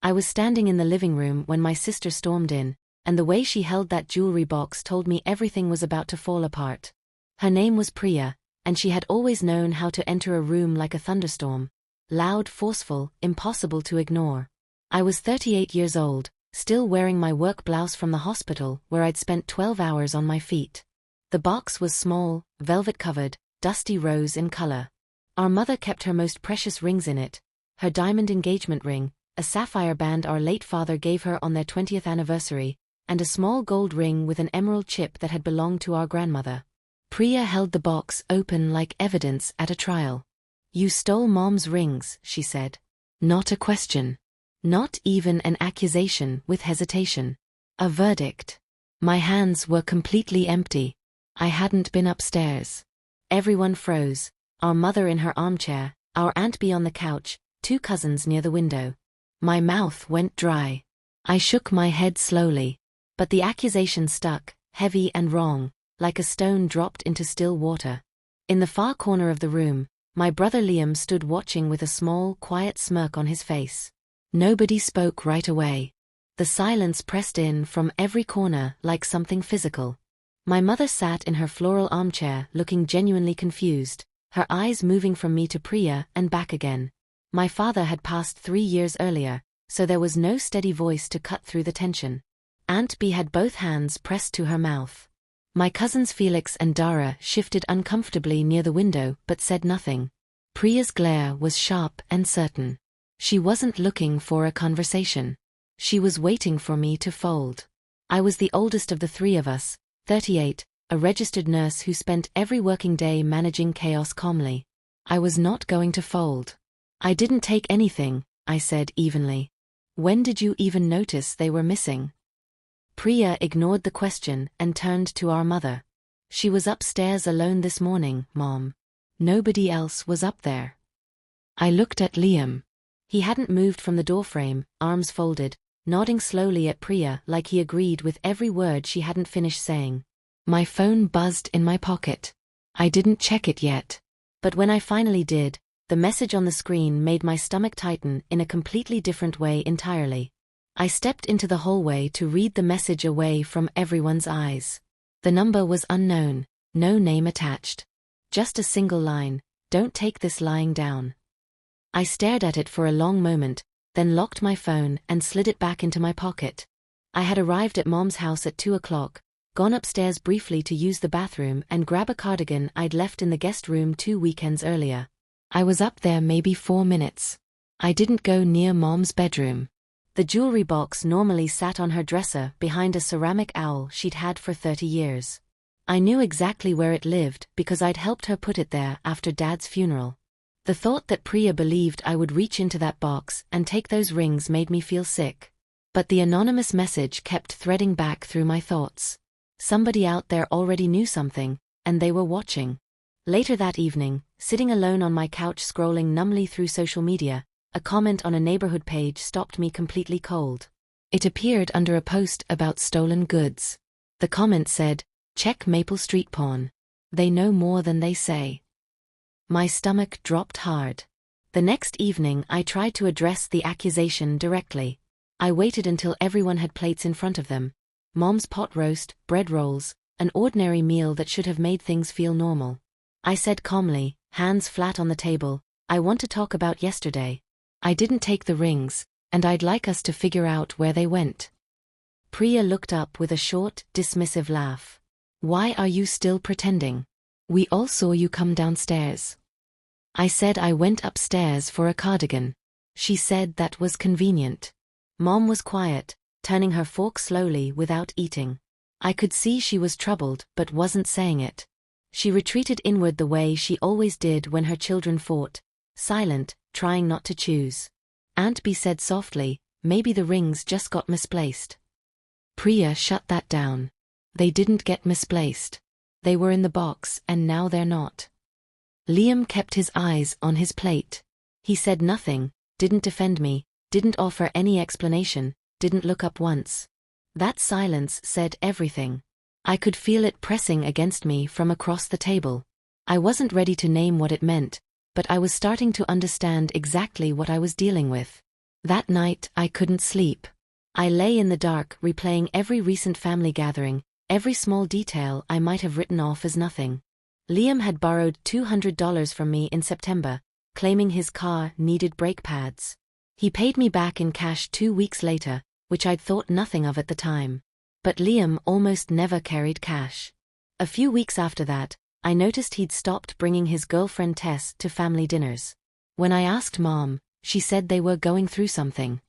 I was standing in the living room when my sister stormed in, and the way she held that jewelry box told me everything was about to fall apart. Her name was Priya, and she had always known how to enter a room like a thunderstorm. Loud, forceful, impossible to ignore. I was 38 years old, still wearing my work blouse from the hospital where I'd spent 12 hours on my feet. The box was small, velvet-covered, dusty rose in color. Our mother kept her most precious rings in it, her diamond engagement ring, a sapphire band our late father gave her on their 20th anniversary, and a small gold ring with an emerald chip that had belonged to our grandmother. Priya held the box open like evidence at a trial. "You stole Mom's rings," she said. Not a question. Not even an accusation with hesitation. A verdict. My hands were completely empty. I hadn't been upstairs. Everyone froze, our mother in her armchair, our Aunt Bee on the couch, 2 cousins near the window. My mouth went dry. I shook my head slowly. But the accusation stuck, heavy and wrong, like a stone dropped into still water. In the far corner of the room, my brother Liam stood watching with a small, quiet smirk on his face. Nobody spoke right away. The silence pressed in from every corner like something physical. My mother sat in her floral armchair looking genuinely confused, her eyes moving from me to Priya and back again. My father had passed 3 years earlier, so there was no steady voice to cut through the tension. Aunt Bee had both hands pressed to her mouth. My cousins Felix and Dara shifted uncomfortably near the window but said nothing. Priya's glare was sharp and certain. She wasn't looking for a conversation. She was waiting for me to fold. I was the oldest of the 3 of us, 38, a registered nurse who spent every working day managing chaos calmly. I was not going to fold. "I didn't take anything," I said evenly. "When did you even notice they were missing?" Priya ignored the question and turned to our mother. "She was upstairs alone this morning, Mom. Nobody else was up there." I looked at Liam. He hadn't moved from the doorframe, arms folded, nodding slowly at Priya like he agreed with every word she hadn't finished saying. My phone buzzed in my pocket. I didn't check it yet. But when I finally did, the message on the screen made my stomach tighten in a completely different way entirely. I stepped into the hallway to read the message away from everyone's eyes. The number was unknown, no name attached. Just a single line, "Don't take this lying down." I stared at it for a long moment, then locked my phone and slid it back into my pocket. I had arrived at Mom's house at 2 o'clock, gone upstairs briefly to use the bathroom and grab a cardigan I'd left in the guest room 2 weekends earlier. I was up there maybe 4 minutes. I didn't go near Mom's bedroom. The jewelry box normally sat on her dresser behind a ceramic owl she'd had for 30 years. I knew exactly where it lived because I'd helped her put it there after Dad's funeral. The thought that Priya believed I would reach into that box and take those rings made me feel sick. But the anonymous message kept threading back through my thoughts. Somebody out there already knew something, and they were watching. Later that evening, sitting alone on my couch scrolling numbly through social media, a comment on a neighborhood page stopped me completely cold. It appeared under a post about stolen goods. The comment said, "Check Maple Street Pawn. They know more than they say." My stomach dropped hard. The next evening I tried to address the accusation directly. I waited until everyone had plates in front of them. Mom's pot roast, bread rolls, an ordinary meal that should have made things feel normal. I said calmly, hands flat on the table, "I want to talk about yesterday. I didn't take the rings, and I'd like us to figure out where they went." Priya looked up with a short, dismissive laugh. "Why are you still pretending? We all saw you come downstairs." I said I went upstairs for a cardigan. She said that was convenient. Mom was quiet, turning her fork slowly without eating. I could see she was troubled but wasn't saying it. She retreated inward the way she always did when her children fought, silent, trying not to choose. Aunt Bee said softly, "Maybe the rings just got misplaced." Priya shut that down. They didn't get misplaced. They were in the box and now they're not. Liam kept his eyes on his plate. He said nothing, didn't defend me, didn't offer any explanation, didn't look up once. That silence said everything. I could feel it pressing against me from across the table. I wasn't ready to name what it meant, but I was starting to understand exactly what I was dealing with. That night, I couldn't sleep. I lay in the dark, replaying every recent family gathering, every small detail I might have written off as nothing. Liam had borrowed $200 from me in September, claiming his car needed brake pads. He paid me back in cash 2 weeks later, which I'd thought nothing of at the time. But Liam almost never carried cash. A few weeks after that, I noticed he'd stopped bringing his girlfriend Tess to family dinners. When I asked Mom, she said they were going through something.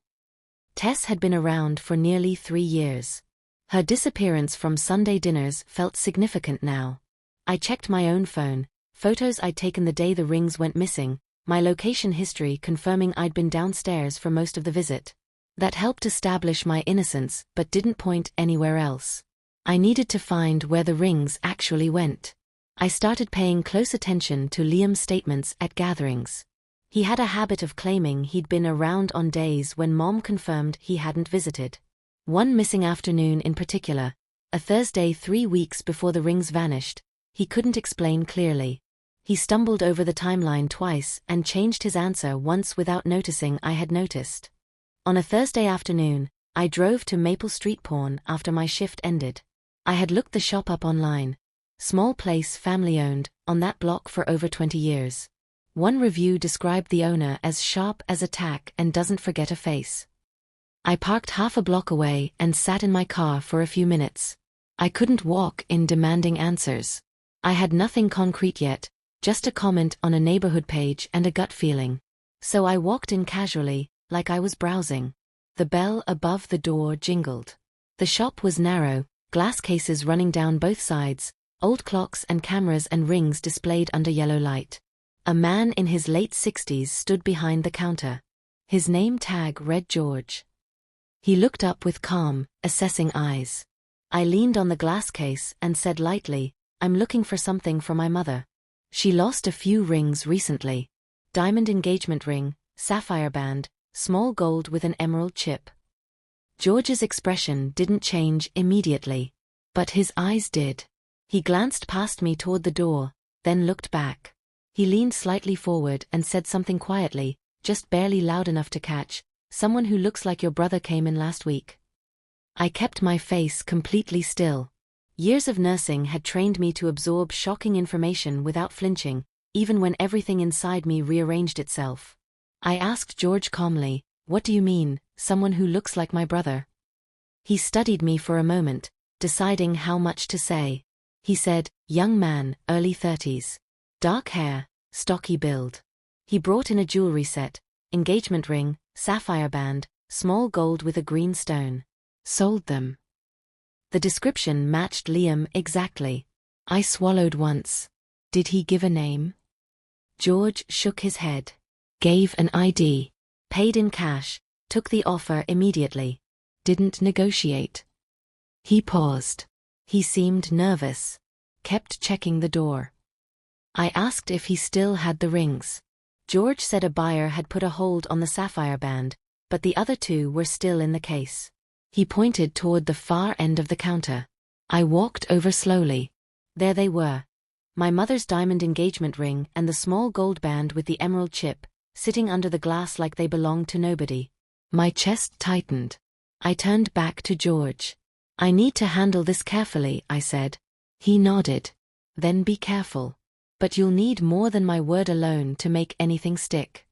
Tess had been around for nearly 3 years. Her disappearance from Sunday dinners felt significant now. I checked my own phone, photos I'd taken the day the rings went missing, my location history confirming I'd been downstairs for most of the visit. That helped establish my innocence but didn't point anywhere else. I needed to find where the rings actually went. I started paying close attention to Liam's statements at gatherings. He had a habit of claiming he'd been around on days when Mom confirmed he hadn't visited. One missing afternoon in particular, a Thursday 3 weeks before the rings vanished, he couldn't explain clearly. He stumbled over the timeline twice and changed his answer once without noticing I had noticed. On a Thursday afternoon, I drove to Maple Street Pawn after my shift ended. I had looked the shop up online. Small place, family-owned, on that block for over 20 years. One review described the owner as sharp as a tack and doesn't forget a face. I parked half a block away and sat in my car for a few minutes. I couldn't walk in demanding answers. I had nothing concrete yet, just a comment on a neighborhood page and a gut feeling. So I walked in casually, like I was browsing. The bell above the door jingled. The shop was narrow, glass cases running down both sides, old clocks and cameras and rings displayed under yellow light. A man in his late 60s stood behind the counter. His name tag read George. He looked up with calm, assessing eyes. I leaned on the glass case and said lightly, "I'm looking for something for my mother. She lost a few rings recently. Diamond engagement ring, sapphire band, small gold with an emerald chip." George's expression didn't change immediately. But his eyes did. He glanced past me toward the door, then looked back. He leaned slightly forward and said something quietly, just barely loud enough to catch, "Someone who looks like your brother came in last week." I kept my face completely still. Years of nursing had trained me to absorb shocking information without flinching, even when everything inside me rearranged itself. I asked George calmly, "What do you mean, someone who looks like my brother?" He studied me for a moment, deciding how much to say. He said, "Young man, early 30s. Dark hair, stocky build." He brought in a jewelry set, engagement ring, sapphire band, small gold with a green stone. Sold them. The description matched Liam exactly. I swallowed once. Did he give a name? George shook his head. Gave an ID. Paid in cash, took the offer immediately. Didn't negotiate. He paused. He seemed nervous. Kept checking the door. I asked if he still had the rings. George said a buyer had put a hold on the sapphire band, but the other two were still in the case. He pointed toward the far end of the counter. I walked over slowly. There they were. My mother's diamond engagement ring and the small gold band with the emerald chip, sitting under the glass like they belonged to nobody. My chest tightened. I turned back to George. "I need to handle this carefully," I said. He nodded. "Then be careful. But you'll need more than my word alone to make anything stick."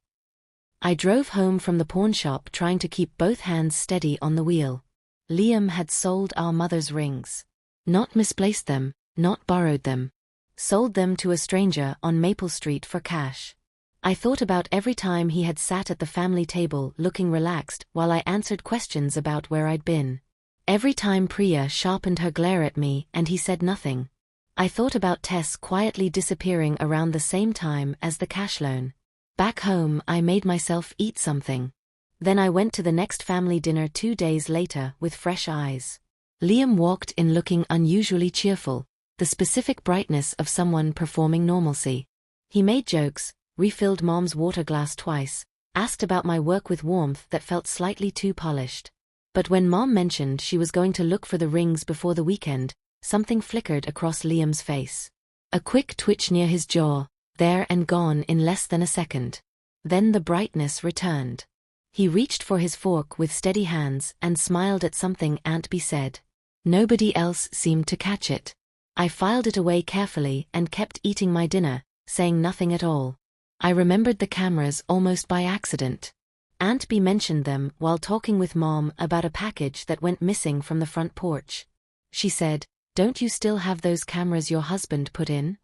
I drove home from the pawn shop trying to keep both hands steady on the wheel. Liam had sold our mother's rings. Not misplaced them, not borrowed them. Sold them to a stranger on Maple Street for cash. I thought about every time he had sat at the family table looking relaxed while I answered questions about where I'd been. Every time Priya sharpened her glare at me and he said nothing. I thought about Tess quietly disappearing around the same time as the cash loan. Back home, I made myself eat something. Then I went to the next family dinner 2 days later with fresh eyes. Liam walked in looking unusually cheerful, the specific brightness of someone performing normalcy. He made jokes, refilled Mom's water glass twice, asked about my work with warmth that felt slightly too polished. But when Mom mentioned she was going to look for the rings before the weekend, something flickered across Liam's face. A quick twitch near his jaw, there and gone in less than a second. Then the brightness returned. He reached for his fork with steady hands and smiled at something Aunt B said. Nobody else seemed to catch it. I filed it away carefully and kept eating my dinner, saying nothing at all. I remembered the cameras almost by accident. Aunt B mentioned them while talking with Mom about a package that went missing from the front porch. She said, "Don't you still have those cameras your husband put in?"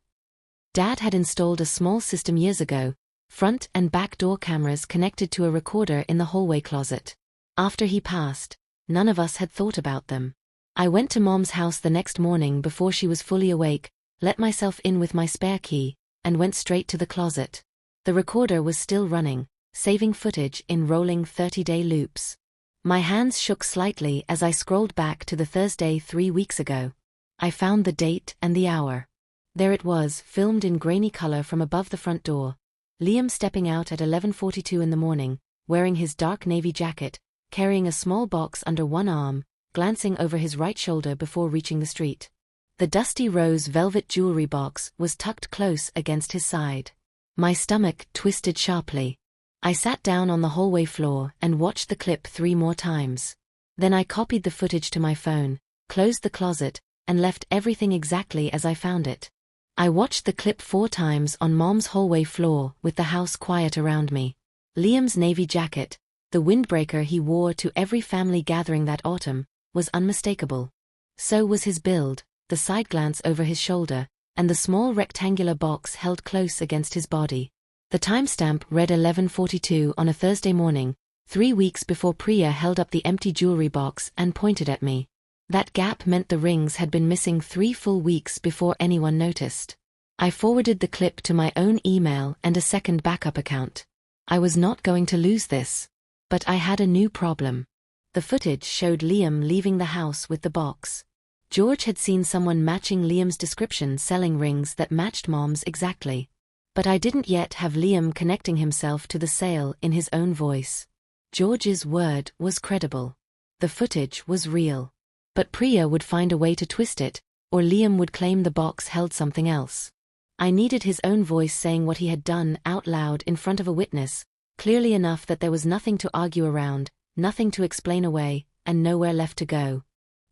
Dad had installed a small system years ago, front and back door cameras connected to a recorder in the hallway closet. After he passed, none of us had thought about them. I went to Mom's house the next morning before she was fully awake, let myself in with my spare key, and went straight to the closet. The recorder was still running, saving footage in rolling 30-day loops. My hands shook slightly as I scrolled back to the Thursday 3 weeks ago. I found the date and the hour. There it was, filmed in grainy color from above the front door. Liam stepping out at 11:42 in the morning, wearing his dark navy jacket, carrying a small box under one arm, glancing over his right shoulder before reaching the street. The dusty rose velvet jewelry box was tucked close against his side. My stomach twisted sharply. I sat down on the hallway floor and watched the clip 3 more times. Then I copied the footage to my phone, closed the closet, and left everything exactly as I found it. I watched the clip 4 times on Mom's hallway floor with the house quiet around me. Liam's navy jacket, the windbreaker he wore to every family gathering that autumn, was unmistakable. So was his build, the side glance over his shoulder, and the small rectangular box held close against his body. The timestamp read 11:42 on a Thursday morning, 3 weeks before Priya held up the empty jewelry box and pointed at me. That gap meant the rings had been missing 3 full weeks before anyone noticed. I forwarded the clip to my own email and a second backup account. I was not going to lose this. But I had a new problem. The footage showed Liam leaving the house with the box. George had seen someone matching Liam's description selling rings that matched Mom's exactly. But I didn't yet have Liam connecting himself to the sale in his own voice. George's word was credible. The footage was real. But Priya would find a way to twist it, or Liam would claim the box held something else. I needed his own voice saying what he had done out loud in front of a witness, clearly enough that there was nothing to argue around, nothing to explain away, and nowhere left to go.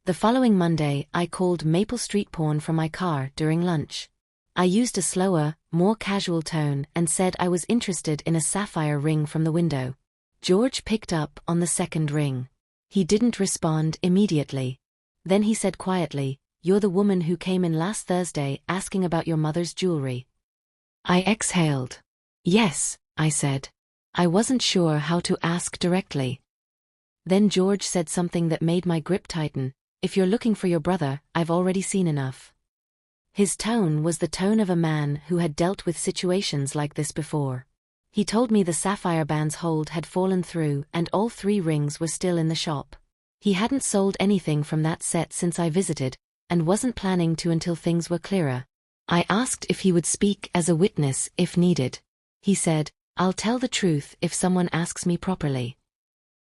The following Monday, I called Maple Street Pawn from my car during lunch. I used a slower, more casual tone and said I was interested in a sapphire ring from the window. George picked up on the second ring. He didn't respond immediately. Then he said quietly, "You're the woman who came in last Thursday asking about your mother's jewelry." I exhaled. "Yes," I said. I wasn't sure how to ask directly. Then George said something that made my grip tighten. "If you're looking for your brother, I've already seen enough." His tone was the tone of a man who had dealt with situations like this before. He told me the sapphire band's hold had fallen through and all 3 rings were still in the shop. He hadn't sold anything from that set since I visited, and wasn't planning to until things were clearer. I asked if he would speak as a witness if needed. He said, "I'll tell the truth if someone asks me properly."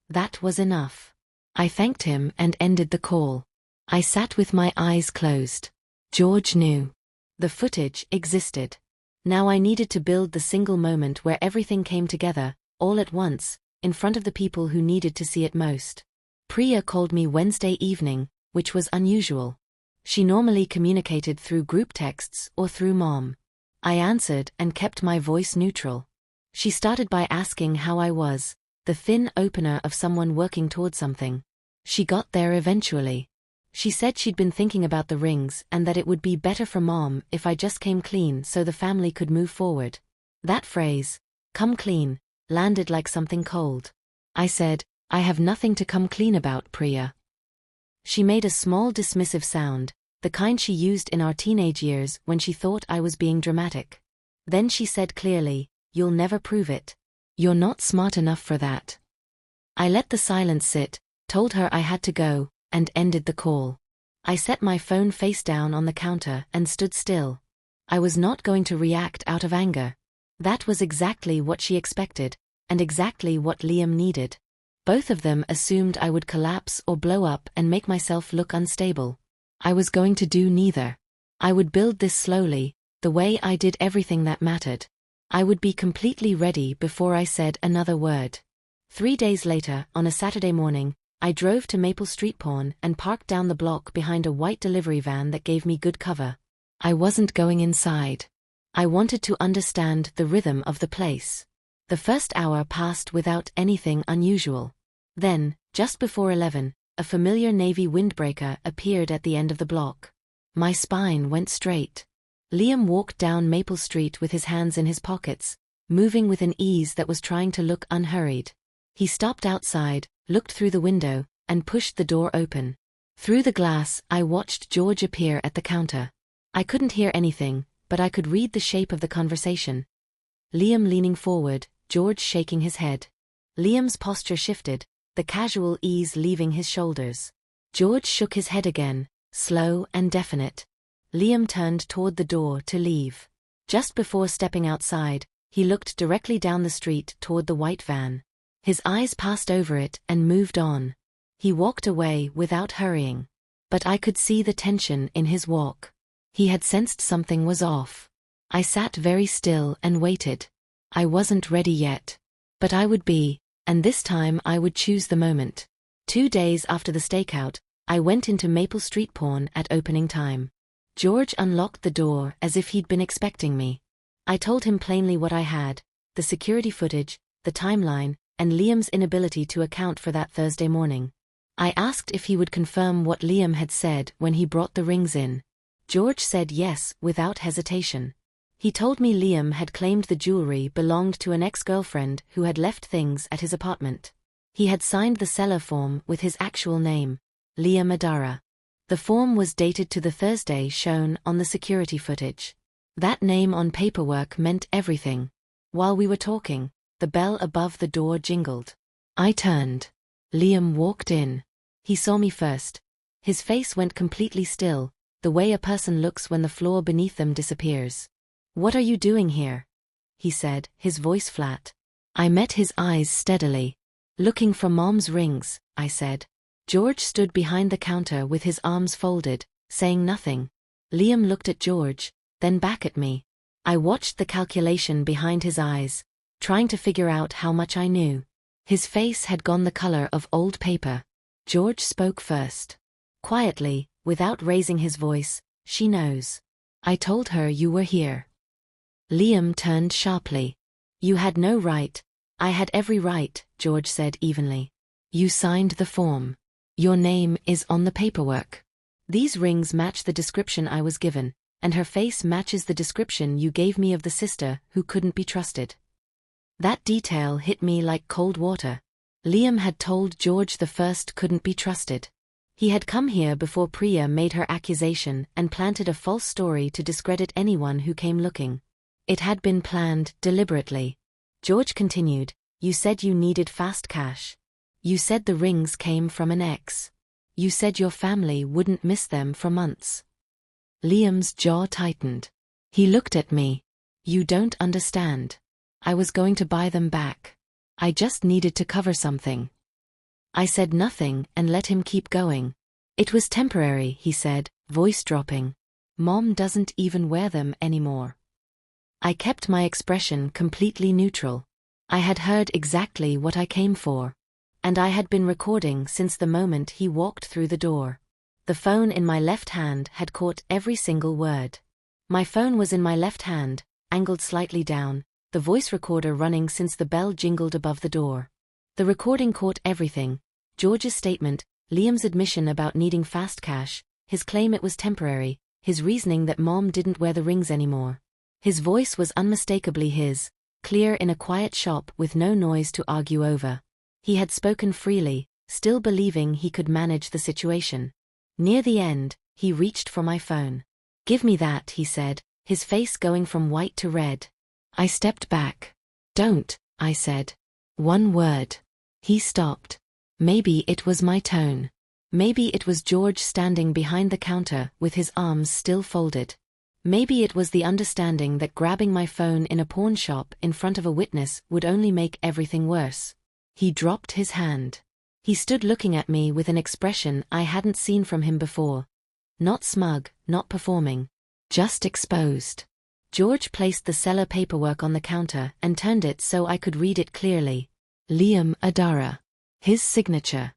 That was enough. I thanked him and ended the call. I sat with my eyes closed. George knew. The footage existed. Now I needed to build the single moment where everything came together, all at once, in front of the people who needed to see it most. Priya called me Wednesday evening, which was unusual. She normally communicated through group texts or through Mom. I answered and kept my voice neutral. She started by asking how I was, the thin opener of someone working toward something. She got there eventually. She said she'd been thinking about the rings and that it would be better for Mom if I just came clean so the family could move forward. That phrase, "come clean," landed like something cold. I said, "I have nothing to come clean about, Priya." She made a small dismissive sound, the kind she used in our teenage years when she thought I was being dramatic. Then she said clearly, "You'll never prove it. You're not smart enough for that." I let the silence sit, told her I had to go, and ended the call. I set my phone face down on the counter and stood still. I was not going to react out of anger. That was exactly what she expected, and exactly what Liam needed. Both of them assumed I would collapse or blow up and make myself look unstable. I was going to do neither. I would build this slowly, the way I did everything that mattered. I would be completely ready before I said another word. 3 days later, on a Saturday morning, I drove to Maple Street Pawn and parked down the block behind a white delivery van that gave me good cover. I wasn't going inside. I wanted to understand the rhythm of the place. The first hour passed without anything unusual. Then, just before 11, a familiar navy windbreaker appeared at the end of the block. My spine went straight. Liam walked down Maple Street with his hands in his pockets, moving with an ease that was trying to look unhurried. He stopped outside, looked through the window, and pushed the door open. Through the glass, I watched George appear at the counter. I couldn't hear anything, but I could read the shape of the conversation. Liam leaning forward, George shaking his head. Liam's posture shifted, the casual ease leaving his shoulders. George shook his head again, slow and definite. Liam turned toward the door to leave. Just before stepping outside, he looked directly down the street toward the white van. His eyes passed over it and moved on. He walked away without hurrying. But I could see the tension in his walk. He had sensed something was off. I sat very still and waited. I wasn't ready yet. But I would be, and this time I would choose the moment. 2 days after the stakeout, I went into Maple Street Pawn at opening time. George unlocked the door as if he'd been expecting me. I told him plainly what I had, the security footage, the timeline, and Liam's inability to account for that Thursday morning. I asked if he would confirm what Liam had said when he brought the rings in. George said yes without hesitation. He told me Liam had claimed the jewelry belonged to an ex-girlfriend who had left things at his apartment. He had signed the seller form with his actual name, Liam Adara. The form was dated to the Thursday shown on the security footage. That name on paperwork meant everything. While we were talking, the bell above the door jingled. I turned. Liam walked in. He saw me first. His face went completely still, the way a person looks when the floor beneath them disappears. "What are you doing here?" he said, his voice flat. I met his eyes steadily. "Looking for Mom's rings," I said. George stood behind the counter with his arms folded, saying nothing. Liam looked at George, then back at me. I watched the calculation behind his eyes, trying to figure out how much I knew. His face had gone the color of old paper. George spoke first. Quietly, without raising his voice, "She knows. I told her you were here." Liam turned sharply. "You had no right." "I had every right," George said evenly. "You signed the form. Your name is on the paperwork. These rings match the description I was given, and her face matches the description you gave me of the sister who couldn't be trusted." That detail hit me like cold water. Liam had told George the first couldn't be trusted. He had come here before Priya made her accusation and planted a false story to discredit anyone who came looking. It had been planned deliberately. George continued, "You said you needed fast cash. You said the rings came from an ex. You said your family wouldn't miss them for months." Liam's jaw tightened. He looked at me. "You don't understand. I was going to buy them back. I just needed to cover something." I said nothing and let him keep going. "It was temporary," he said, voice dropping. "Mom doesn't even wear them anymore." I kept my expression completely neutral. I had heard exactly what I came for. And I had been recording since the moment he walked through the door. The phone in my left hand had caught every single word. My phone was in my left hand, angled slightly down, the voice recorder running since the bell jingled above the door. The recording caught everything: George's statement, Liam's admission about needing fast cash, his claim it was temporary, his reasoning that Mom didn't wear the rings anymore. His voice was unmistakably his, clear in a quiet shop with no noise to argue over. He had spoken freely, still believing he could manage the situation. Near the end, he reached for my phone. "Give me that," he said, his face going from white to red. I stepped back. "Don't," I said. "One word." He stopped. Maybe it was my tone. Maybe it was George standing behind the counter with his arms still folded. Maybe it was the understanding that grabbing my phone in a pawn shop in front of a witness would only make everything worse. He dropped his hand. He stood looking at me with an expression I hadn't seen from him before. Not smug, not performing. Just exposed. George placed the seller paperwork on the counter and turned it so I could read it clearly. Liam Adara. His signature.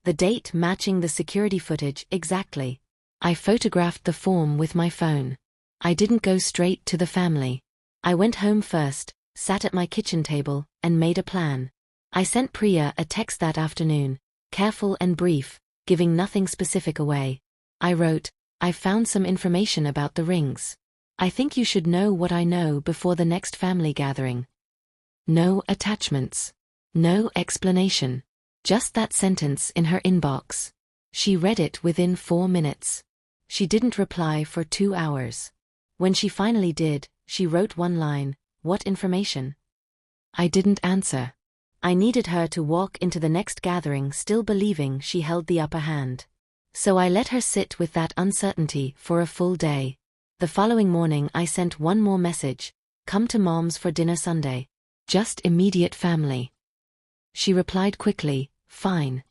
The date matching the security footage exactly. I photographed the form with my phone. I didn't go straight to the family. I went home first, sat at my kitchen table, and made a plan. I sent Priya a text that afternoon, careful and brief, giving nothing specific away. I wrote, "I've found some information about the rings. I think you should know what I know before the next family gathering." No attachments. No explanation. Just that sentence in her inbox. She read it within 4 minutes. She didn't reply for 2 hours. When she finally did, she wrote one line, "What information?" I didn't answer. I needed her to walk into the next gathering still believing she held the upper hand. So I let her sit with that uncertainty for a full day. The following morning I sent one more message, "Come to Mom's for dinner Sunday. Just immediate family." She replied quickly, "Fine."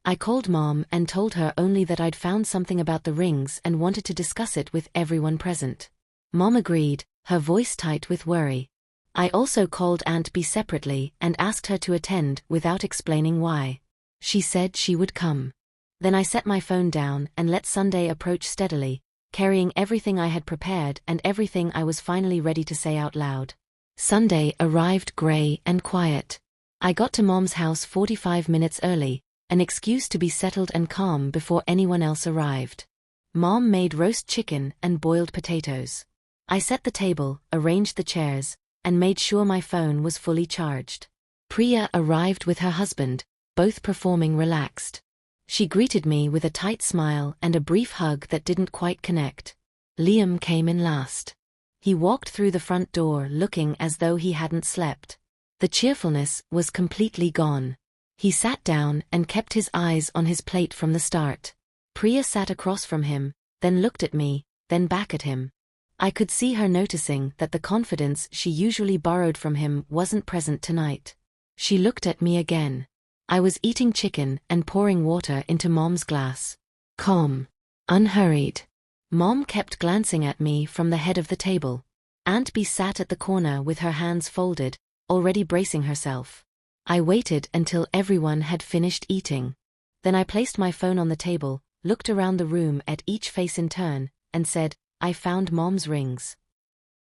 I called Mom and told her only that I'd found something about the rings and wanted to discuss it with everyone present. Mom agreed, her voice tight with worry. I also called Aunt B separately and asked her to attend without explaining why. She said she would come. Then I set my phone down and let Sunday approach steadily, carrying everything I had prepared and everything I was finally ready to say out loud. Sunday arrived gray and quiet. I got to Mom's house 45 minutes early, an excuse to be settled and calm before anyone else arrived. Mom made roast chicken and boiled potatoes. I set the table, arranged the chairs, and made sure my phone was fully charged. Priya arrived with her husband, both performing relaxed. She greeted me with a tight smile and a brief hug that didn't quite connect. Liam came in last. He walked through the front door looking as though he hadn't slept. The cheerfulness was completely gone. He sat down and kept his eyes on his plate from the start. Priya sat across from him, then looked at me, then back at him. I could see her noticing that the confidence she usually borrowed from him wasn't present tonight. She looked at me again. I was eating chicken and pouring water into Mom's glass. Calm. Unhurried. Mom kept glancing at me from the head of the table. Aunt B sat at the corner with her hands folded, already bracing herself. I waited until everyone had finished eating. Then I placed my phone on the table, looked around the room at each face in turn, and said, "I found Mom's rings."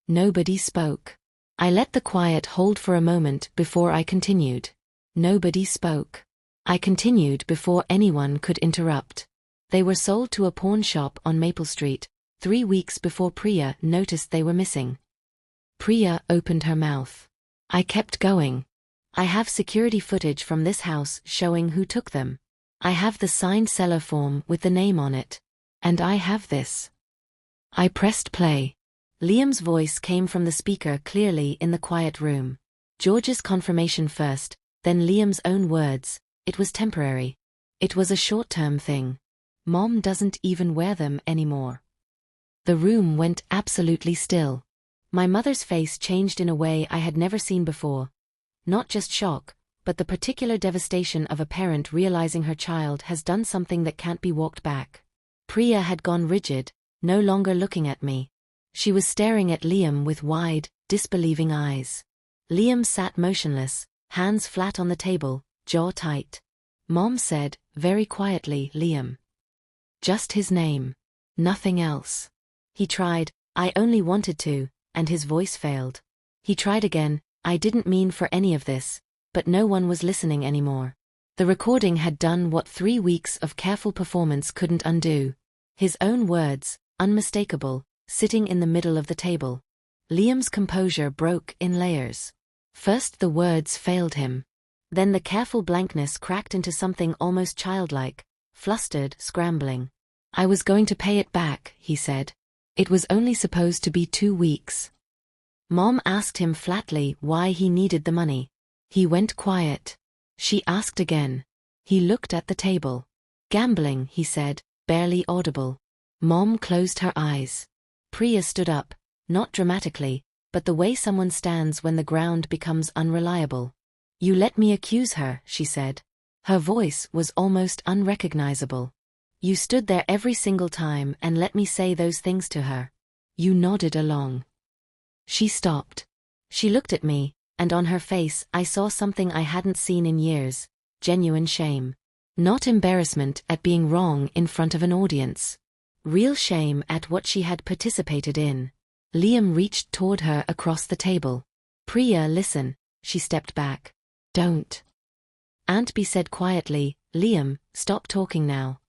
Nobody spoke. I let the quiet hold for a moment before I continued. Nobody spoke. I continued before anyone could interrupt. They were sold to a pawn shop on Maple Street, 3 weeks before Priya noticed they were missing. Priya opened her mouth. I kept going. "I have security footage from this house showing who took them. I have the signed seller form with the name on it. And I have this." I pressed play. Liam's voice came from the speaker clearly in the quiet room. George's confirmation first, then Liam's own words, "It was temporary. It was a short-term thing. Mom doesn't even wear them anymore." The room went absolutely still. My mother's face changed in a way I had never seen before. Not just shock, but the particular devastation of a parent realizing her child has done something that can't be walked back. Priya had gone rigid, no longer looking at me. She was staring at Liam with wide, disbelieving eyes. Liam sat motionless, hands flat on the table, jaw tight. Mom said, very quietly, "Liam." Just his name. Nothing else. He tried, "I only wanted to," and his voice failed. He tried again, "I didn't mean for any of this," but no one was listening anymore. The recording had done what 3 weeks of careful performance couldn't undo. His own words, unmistakable, sitting in the middle of the table. Liam's composure broke in layers. First the words failed him. Then the careful blankness cracked into something almost childlike, flustered, scrambling. "I was going to pay it back," he said. "It was only supposed to be 2 weeks." Mom asked him flatly why he needed the money. He went quiet. She asked again. He looked at the table. "Gambling," he said, barely audible. Mom closed her eyes. Priya stood up, not dramatically, but the way someone stands when the ground becomes unreliable. "You let me accuse her," she said. Her voice was almost unrecognizable. "You stood there every single time and let me say those things to her. You nodded along." She stopped. She looked at me, and on her face I saw something I hadn't seen in years: genuine shame. Not embarrassment at being wrong in front of an audience. Real shame at what she had participated in. Liam reached toward her across the table. "Priya, listen." She stepped back. "Don't." Aunt B said quietly, "Liam, stop talking now."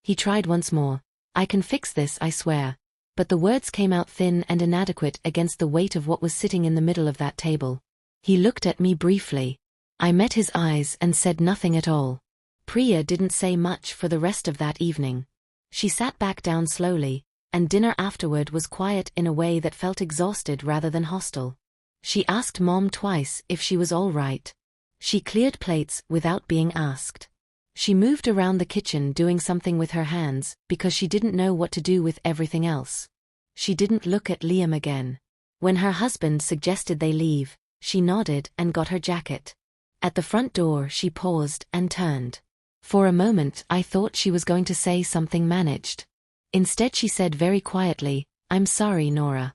He tried once more. "I can fix this, I swear." But the words came out thin and inadequate against the weight of what was sitting in the middle of that table. He looked at me briefly. I met his eyes and said nothing at all. Priya didn't say much for the rest of that evening. She sat back down slowly, and dinner afterward was quiet in a way that felt exhausted rather than hostile. She asked Mom twice if she was all right. She cleared plates without being asked. She moved around the kitchen doing something with her hands because she didn't know what to do with everything else. She didn't look at Liam again. When her husband suggested they leave, she nodded and got her jacket. At the front door she paused and turned. For a moment I thought she was going to say something managed. Instead she said very quietly, "I'm sorry, Nora."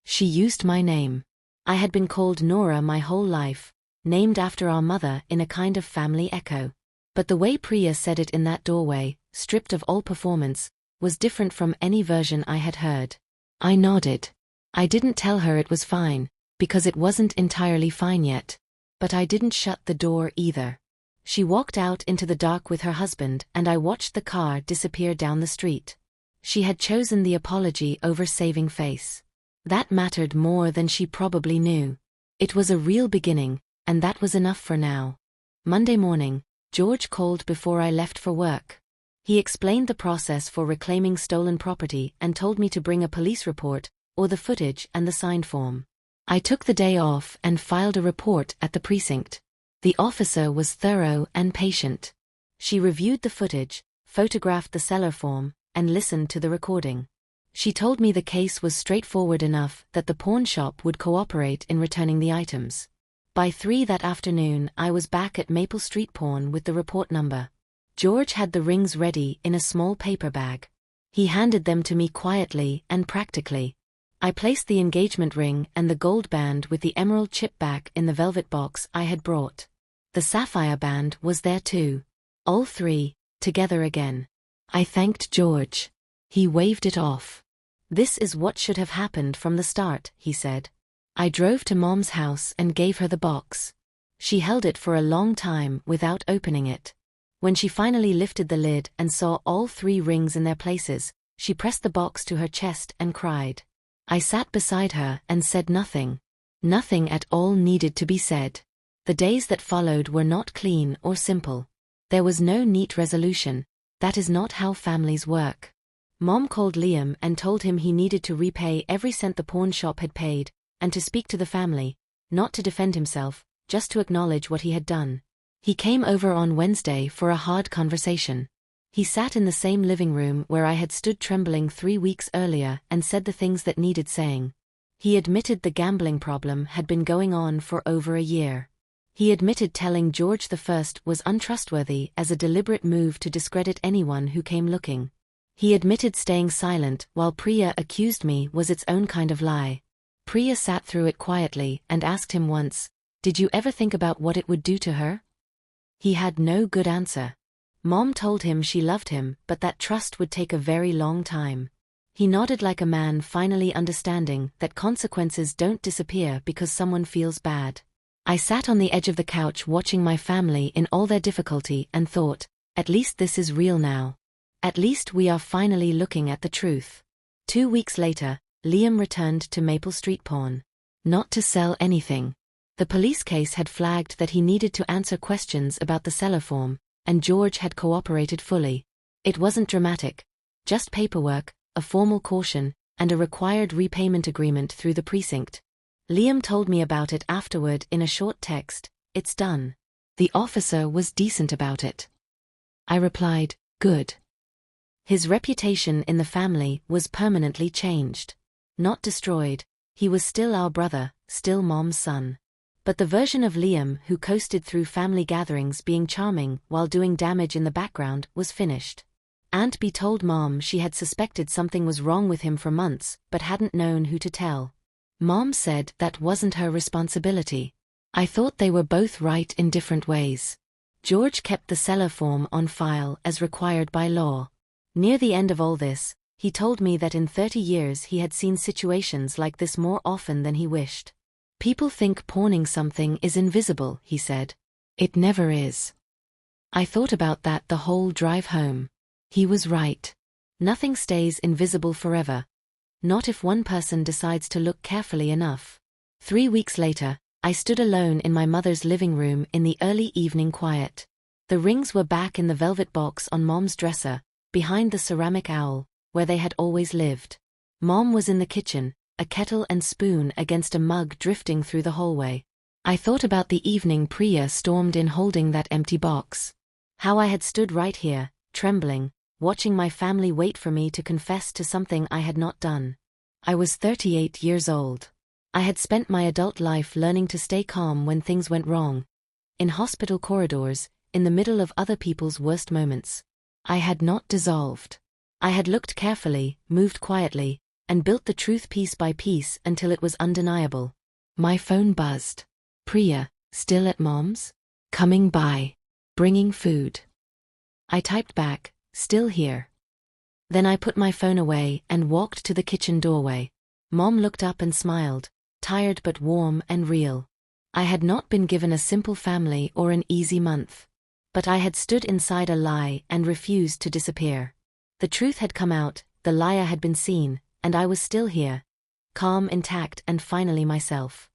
She used my name. I had been called Nora my whole life, named after our mother in a kind of family echo. But the way Priya said it in that doorway, stripped of all performance, was different from any version I had heard. I nodded. I didn't tell her it was fine, because it wasn't entirely fine yet. But I didn't shut the door either. She walked out into the dark with her husband and I watched the car disappear down the street. She had chosen the apology over saving face. That mattered more than she probably knew. It was a real beginning, and that was enough for now. Monday morning, George called before I left for work. He explained the process for reclaiming stolen property and told me to bring a police report, or the footage and the signed form. I took the day off and filed a report at the precinct. The officer was thorough and patient. She reviewed the footage, photographed the seller form, and listened to the recording. She told me the case was straightforward enough that the pawn shop would cooperate in returning the items. By 3 that afternoon I was back at Maple Street Pawn with the report number. George had the rings ready in a small paper bag. He handed them to me quietly and practically. I placed the engagement ring and the gold band with the emerald chip back in the velvet box I had brought. The sapphire band was there too. All 3, together again. I thanked George. He waved it off. "This is what should have happened from the start," he said. I drove to Mom's house and gave her the box. She held it for a long time without opening it. When she finally lifted the lid and saw all 3 rings in their places, she pressed the box to her chest and cried. I sat beside her and said nothing. Nothing at all needed to be said. The days that followed were not clean or simple. There was no neat resolution. That is not how families work. Mom called Liam and told him he needed to repay every cent the pawn shop had paid, and to speak to the family, not to defend himself, just to acknowledge what he had done. He came over on Wednesday for a hard conversation. He sat in the same living room where I had stood trembling 3 weeks earlier and said the things that needed saying. He admitted the gambling problem had been going on for over a year. He admitted telling George I was untrustworthy as a deliberate move to discredit anyone who came looking. He admitted staying silent while Priya accused me was its own kind of lie. Priya sat through it quietly and asked him once, "Did you ever think about what it would do to her?" He had no good answer. Mom told him she loved him but that trust would take a very long time. He nodded like a man finally understanding that consequences don't disappear because someone feels bad. I sat on the edge of the couch watching my family in all their difficulty and thought, at least this is real now. At least we are finally looking at the truth. 2 weeks later, Liam returned to Maple Street Pawn. Not to sell anything. The police case had flagged that he needed to answer questions about the seller form, and George had cooperated fully. It wasn't dramatic. Just paperwork, a formal caution, and a required repayment agreement through the precinct. Liam told me about it afterward in a short text. "It's done." The officer was decent about it. I replied, "Good." His reputation in the family was permanently changed. Not destroyed. He was still our brother, still Mom's son. But the version of Liam who coasted through family gatherings being charming while doing damage in the background was finished. Aunt B told Mom she had suspected something was wrong with him for months but hadn't known who to tell. Mom said that wasn't her responsibility. I thought they were both right in different ways. George kept the cellar form on file as required by law. Near the end of all this, he told me that in 30 years he had seen situations like this more often than he wished. People think pawning something is invisible, he said. It never is. I thought about that the whole drive home. He was right. Nothing stays invisible forever. Not if one person decides to look carefully enough. 3 weeks later, I stood alone in my mother's living room in the early evening quiet. The rings were back in the velvet box on Mom's dresser, behind the ceramic owl, where they had always lived. Mom was in the kitchen, a kettle and spoon against a mug drifting through the hallway. I thought about the evening Priya stormed in holding that empty box. How I had stood right here, trembling, watching my family wait for me to confess to something I had not done. I was 38 years old. I had spent my adult life learning to stay calm when things went wrong. In hospital corridors, in the middle of other people's worst moments. I had not dissolved. I had looked carefully, moved quietly, and built the truth piece by piece until it was undeniable. My phone buzzed. Priya, still at Mom's? Coming by. Bringing food. I typed back, still here. Then I put my phone away and walked to the kitchen doorway. Mom looked up and smiled, tired but warm and real. I had not been given a simple family or an easy month. But I had stood inside a lie and refused to disappear. The truth had come out, the liar had been seen, and I was still here. Calm, intact, and finally myself.